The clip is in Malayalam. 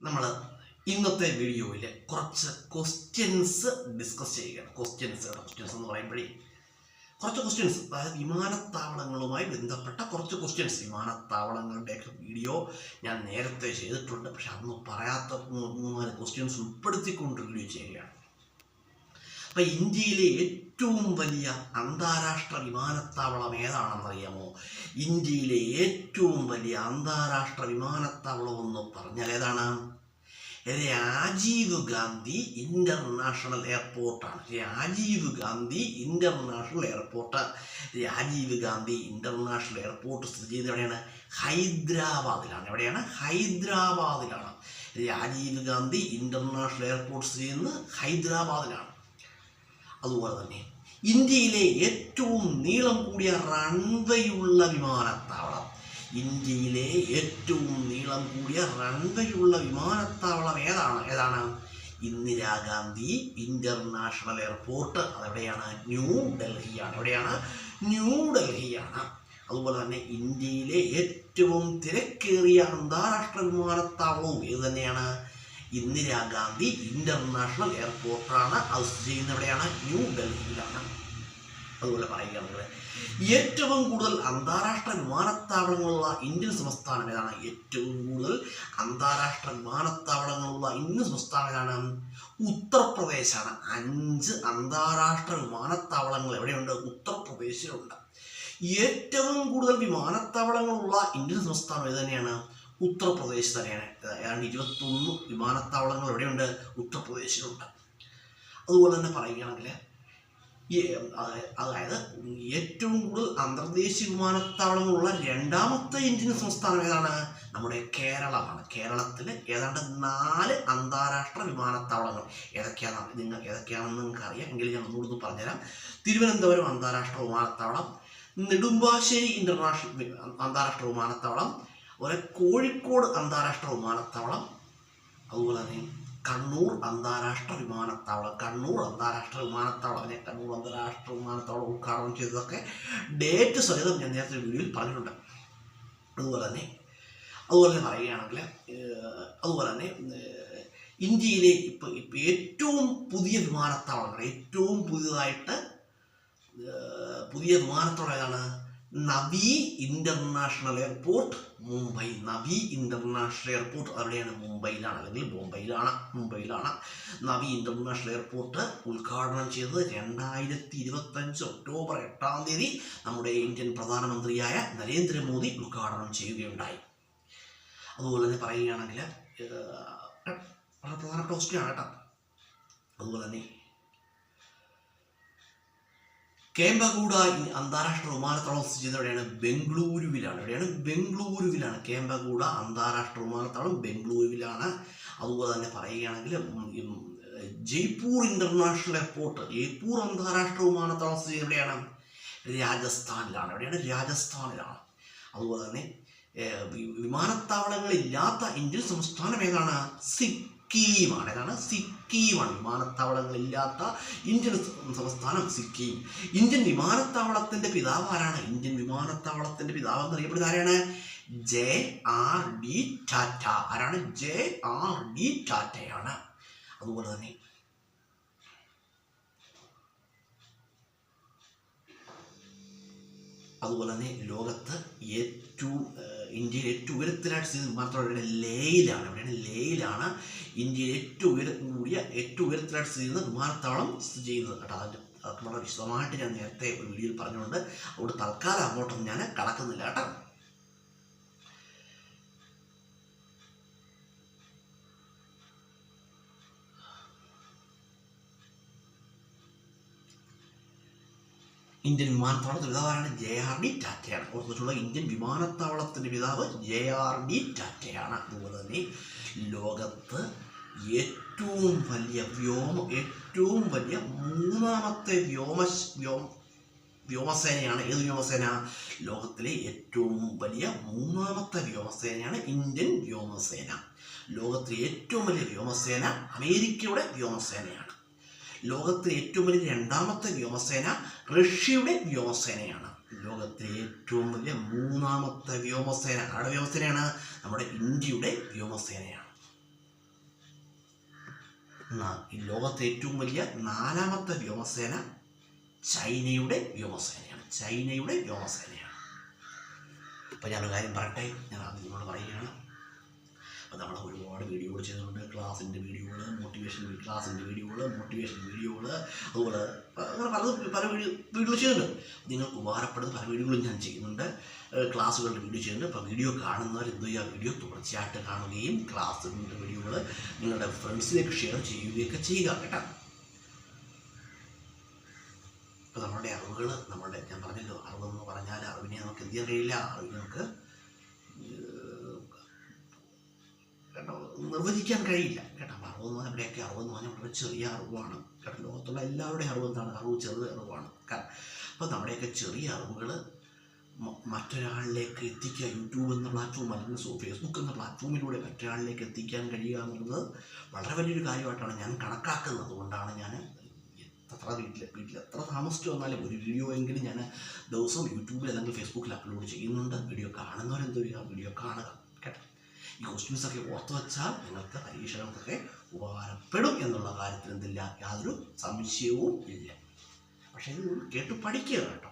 നമ്മൾ ഇന്നത്തെ വീഡിയോയിൽ കുറച്ച് ക്വസ്റ്റ്യൻസ് ഡിസ്കസ് ചെയ്യുകയാണ്. ക്വസ്റ്റ്യൻസ് എന്ന് പറയുമ്പോഴേ കുറച്ച് ക്വസ്റ്റ്യൻസ്, അതായത് വിമാനത്താവളങ്ങളുമായി ബന്ധപ്പെട്ട കുറച്ച് ക്വസ്റ്റ്യൻസ്. വിമാനത്താവളങ്ങളുടെയൊക്കെ വീഡിയോ ഞാൻ നേരത്തെ ചെയ്തിട്ടുണ്ട്, പക്ഷെ അതൊന്നും പറയാത്ത 3-4 ക്വസ്റ്റ്യൻസ് ഉൾപ്പെടുത്തിക്കൊണ്ട് വീഡിയോ ചെയ്യുകയാണ്. അപ്പം ഇന്ത്യയിലെ ഏറ്റവും വലിയ അന്താരാഷ്ട്ര വിമാനത്താവളം ഏതാണെന്നറിയാമോ? ഇന്ത്യയിലെ ഏറ്റവും വലിയ അന്താരാഷ്ട്ര വിമാനത്താവളം എന്ന് പറഞ്ഞാൽ ഏതാണ്? രാജീവ് ഗാന്ധി ഇന്റർനാഷണൽ എയർപോർട്ടാണ്. Rajiv Gandhi international airport. Rajiv Gandhi international airport സ്ഥിതി ചെയ്ത് എവിടെയാണ്? ഹൈദരാബാദിലാണ്. എവിടെയാണ്? ഹൈദരാബാദിലാണ്. രാജീവ് ഗാന്ധി ഇന്റർനാഷണൽ എയർപോർട്ട് സ്ഥിതി ചെയ്യുന്നത് ഹൈദരാബാദിലാണ്. അതുപോലെ തന്നെ ഇന്ത്യയിലെ ഏറ്റവും നീളം കൂടിയ റൺവേയുള്ള വിമാനത്താവളം, ഇന്ത്യയിലെ ഏറ്റവും നീളം കൂടിയ റൺവേയുള്ള വിമാനത്താവളം ഏതാണ്? Indira Gandhi international airport. അതെവിടെയാണ്? ന്യൂഡൽഹിയാണ്. എവിടെയാണ്? ന്യൂഡൽഹിയാണ്. അതുപോലെ തന്നെ ഇന്ത്യയിലെ ഏറ്റവും തിരക്കേറിയ അന്താരാഷ്ട്ര വിമാനത്താവളവും ഇത് തന്നെയാണ്, ഇന്ദിരാഗാന്ധി ഇന്റർനാഷണൽ എയർപോർട്ടാണ്. അത് സ്ഥിതി ചെയ്യുന്ന എവിടെയാണ്? ന്യൂഡൽഹിയിലാണ്. അതുപോലെ പറയുകയാണെങ്കിൽ ഏറ്റവും കൂടുതൽ അന്താരാഷ്ട്ര വിമാനത്താവളങ്ങളുള്ള ഇന്ത്യൻ സംസ്ഥാനം ഏതാണ്? ഏറ്റവും കൂടുതൽ അന്താരാഷ്ട്ര വിമാനത്താവളങ്ങളുള്ള ഇന്ത്യൻ സംസ്ഥാനം ഏതാണ്? ഉത്തർപ്രദേശാണ്. 5 അന്താരാഷ്ട്ര വിമാനത്താവളങ്ങൾ എവിടെയുണ്ട്? ഉത്തർപ്രദേശിലുണ്ട്. ഏറ്റവും കൂടുതൽ വിമാനത്താവളങ്ങളുള്ള ഇന്ത്യൻ സംസ്ഥാനം ഏത് തന്നെയാണ്? ഉത്തർപ്രദേശ് തന്നെയാണ്. ഏതാണ്ട് 21 വിമാനത്താവളങ്ങൾ എവിടെയുണ്ട്? ഉത്തർപ്രദേശിലുണ്ട്. അതുപോലെ തന്നെ പറയുകയാണെങ്കിൽ അതായത് ഏറ്റവും കൂടുതൽ അന്തർദേശീയ വിമാനത്താവളങ്ങളുള്ള 2ാമത്തെ ഇന്ത്യൻ സംസ്ഥാനം ഏതാണ്? നമ്മുടെ കേരളമാണ്. കേരളത്തിൽ ഏതാണ്ട് 4 അന്താരാഷ്ട്ര വിമാനത്താവളങ്ങൾ. ഏതൊക്കെയാണെന്ന് നിങ്ങൾക്ക് അറിയാം, എങ്കിലും ഞാൻ ഒന്നുകൂടി പറഞ്ഞുതരാം. തിരുവനന്തപുരം അന്താരാഷ്ട്ര വിമാനത്താവളം, നെടുമ്പാശ്ശേരി ഇന്റർനാഷണൽ അന്താരാഷ്ട്ര വിമാനത്താവളം, കോഴിക്കോട് അന്താരാഷ്ട്ര വിമാനത്താവളം, അതുപോലെ തന്നെ കണ്ണൂർ അന്താരാഷ്ട്ര വിമാനത്താവളം. കണ്ണൂർ അന്താരാഷ്ട്ര വിമാനത്താവളം ഉദ്ഘാടനം ചെയ്തതൊക്കെ ഡേറ്റ് സഹിതം ഞാൻ നേരത്തെ വീഡിയോയിൽ പറഞ്ഞിട്ടുണ്ട്. അതുപോലെ തന്നെ പറയുകയാണെങ്കിൽ ഇന്ത്യയിലെ ഇപ്പോൾ ഏറ്റവും പുതിയ വിമാനത്താവളങ്ങൾ, ഏറ്റവും പുതിയ വിമാനത്താവളം ഏതാണ്? Navi international airport, Mumbai. Navi international airport അവിടെയാണ്? മുംബൈയിലാണ്, അല്ലെങ്കിൽ മുംബൈയിലാണ്. നവി ഇന്റർനാഷണൽ എയർപോർട്ട് ഉദ്ഘാടനം ചെയ്തത് 2025 ഒക്ടോബർ 8-ാം തീയതി നമ്മുടെ ഇന്ത്യൻ പ്രധാനമന്ത്രിയായ നരേന്ദ്രമോദി ഉദ്ഘാടനം ചെയ്യുകയുണ്ടായി. അതുപോലെ തന്നെ പറയുകയാണെങ്കിൽ വളരെ പ്രധാനപ്പെട്ട ക്വസ്റ്റ്യനാണ് കേട്ടോ. അതുപോലെ തന്നെ കേമ്പഗൂഡ അന്താരാഷ്ട്ര വിമാനത്താവളം സ്ഥിതി ചെയ്യുന്നത് എവിടെയാണ്? ബംഗളൂരുവിലാണ്. കേമ്പഗൂഡ അന്താരാഷ്ട്ര വിമാനത്താവളം ബംഗളൂരുവിലാണ്. അതുപോലെ തന്നെ പറയുകയാണെങ്കിൽ ജയ്പൂർ ഇന്റർനാഷണൽ എയർപോർട്ട്, ജയ്പൂർ അന്താരാഷ്ട്ര വിമാനത്താവളം സ്ഥിതി ചെയ്യുന്നത് എവിടെയാണ്? രാജസ്ഥാനിലാണ്. രാജസ്ഥാനിലാണ്. അതുപോലെ തന്നെ വിമാനത്താവളങ്ങളില്ലാത്ത ഇന്ത്യൻ സംസ്ഥാനം ഏതാണ്? സിക്കിമാണ്. വിമാനത്താവളങ്ങളില്ലാത്ത ഇന്ത്യൻ സംസ്ഥാനം സിക്കിം. ഇന്ത്യൻ വിമാനത്താവളത്തിന്റെ പിതാവ് ആരാണ്? ഇന്ത്യൻ വിമാനത്താവളത്തിന്റെ പിതാവ് എന്നറിയപ്പെടുന്ന ആരാണ്? JRD ടാറ്റ. ആരാണ്? JRD ടാറ്റയാണ്. അതുപോലെ തന്നെ ലോകത്ത് ഇന്ത്യയിൽ ഏറ്റവും ഉയരത്തിലായിട്ട് സ്ഥിതി വിമാനത്താവളം ലേയിലാണ്. ഇന്ത്യയിൽ ഏറ്റവും ഉയരത്തിലായിട്ട് സ്ഥിതി ചെയ്യുന്ന വിമാനത്താവളം സ്ഥിതി ചെയ്യുന്നത് കേട്ടോ. അതൊക്കെ വളരെ വിശദമായിട്ട് ഞാൻ നേരത്തെ ഒരു വീഡിയോയിൽ പറഞ്ഞുകൊണ്ട് അവിടെ തൽക്കാലം അങ്ങോട്ടൊന്നും ഞാൻ കടക്കുന്നില്ല കേട്ടോ. ഇന്ത്യൻ വിമാനത്താവളത്തിന്റെ പിതാവാണ്? JRD ടാറ്റയാണ്. ഓർത്തിട്ടുള്ള ഇന്ത്യൻ വിമാനത്താവളത്തിന്റെ പിതാവ് JRD ടാറ്റയാണ്. അതുപോലെ തന്നെ ലോകത്ത് ഏറ്റവും വലിയ 3ാമത്തെ വ്യോമസേനയാണ്. ഏത് വ്യോമസേന? ലോകത്തിലെ ഏറ്റവും വലിയ 3ാമത്തെ വ്യോമസേനയാണ് ഇന്ത്യൻ വ്യോമസേന. ലോകത്തിലെ ഏറ്റവും വലിയ വ്യോമസേന അമേരിക്കയുടെ വ്യോമസേനയാണ്. ലോകത്തിലെ ഏറ്റവും വലിയ 2ാമത്തെ വ്യോമസേന റഷ്യയുടെ വ്യോമസേനയാണ്. ലോകത്തിലെ ഏറ്റവും വലിയ 3ാമത്തെ വ്യോമസേന ആരുടെ വ്യോമസേനയാണ്? നമ്മുടെ ഇന്ത്യയുടെ വ്യോമസേനയാണ്. ഈ ലോകത്തെ ഏറ്റവും വലിയ 4ാമത്തെ വ്യോമസേന ചൈനയുടെ വ്യോമസേനയാണ്. അപ്പോൾ ഞാനൊരു കാര്യം പറയട്ടെ, ഞാൻ അത് നിങ്ങളോട് പറയുകയാണ്. അപ്പോൾ നമ്മൾ ഒരുപാട് വീഡിയോകൾ ചെയ്തിട്ടുണ്ട്. ക്ലാസ്സിൻ്റെ വീഡിയോകൾ, മോട്ടിവേഷൻ വീഡിയോകൾ, അതുപോലെ അങ്ങനെ പല വീഡിയോ ചെയ്യുന്നുണ്ട്. നിങ്ങൾക്ക് ഉപകാരപ്പെടുന്ന പല വീഡിയോകളും ഞാൻ ചെയ്യുന്നുണ്ട്. ക്ലാസ്സുകളുടെ വീഡിയോ ചെയ്യുന്നുണ്ട്. അപ്പോൾ വീഡിയോ കാണുന്നവർ എന്ത് ചെയ്യുക, വീഡിയോ തുടർച്ചയായിട്ട് കാണുകയും ക്ലാസ്സിൻ്റെ വീഡിയോകൾ നിങ്ങളുടെ ഫ്രണ്ട്സിലേക്ക് ഷെയർ ചെയ്യുകയൊക്കെ ചെയ്യുക കേട്ടോ. ഇപ്പോൾ നമ്മളുടെ അറിവുകൾ, ഞാൻ പറഞ്ഞല്ലോ, അറിവെന്ന് പറഞ്ഞാൽ അറിവിനെ നമുക്ക് എന്ത് ചെയ്യാൻ കഴിയില്ല, അറിവിനെ നമുക്ക് നിർവചിക്കാൻ കഴിയില്ല കേട്ടോ. അറിവെന്ന് പറഞ്ഞാൽ ഇവിടെയൊക്കെ അറിവെന്ന് പറഞ്ഞാൽ വളരെ ചെറിയ അറിവാണ് കേട്ടോ. ലോകത്തുള്ള എല്ലാവരുടെയും അറിവ് എന്താണ്? അറിവ് ചെറിയ അറിവാണ്. അപ്പോൾ നമ്മുടെയൊക്കെ ചെറിയ അറിവുകൾ മറ്റൊരാളിലേക്ക് എത്തിക്കുക, യൂട്യൂബ് എന്ന പ്ലാറ്റ്ഫോം അല്ലെങ്കിൽ ഫേസ്ബുക്ക് എന്ന പ്ലാറ്റ്ഫോമിലൂടെ മറ്റൊരാളിലേക്ക് എത്തിക്കാൻ കഴിയുക എന്നുള്ളത് വളരെ വലിയൊരു കാര്യമായിട്ടാണ് ഞാൻ കണക്കാക്കുന്നത്. അതുകൊണ്ടാണ് ഞാൻ വീട്ടിൽ എത്ര താമസിച്ചു വന്നാലും ഒരു വീഡിയോ എങ്കിലും ഞാൻ ദിവസവും യൂട്യൂബിൽ അല്ലെങ്കിൽ ഫേസ്ബുക്കിൽ അപ്ലോഡ് ചെയ്യുന്നുണ്ട്. വീഡിയോ കാണുന്നവരെന്ത് ചെയ്യുക, വീഡിയോ കാണുക കേട്ടോ. ഈ ക്വസ്റ്റ്യൻസൊക്കെ ഓർത്ത് വെച്ചാൽ നിങ്ങൾക്ക് പരീക്ഷകൾക്കൊക്കെ ഉപകാരപ്പെടും എന്നുള്ള കാര്യത്തിൽ യാതൊരു സംശയവും ഇല്ല. പക്ഷേ ഇത് കേട്ട് പഠിക്കുക കേട്ടോ.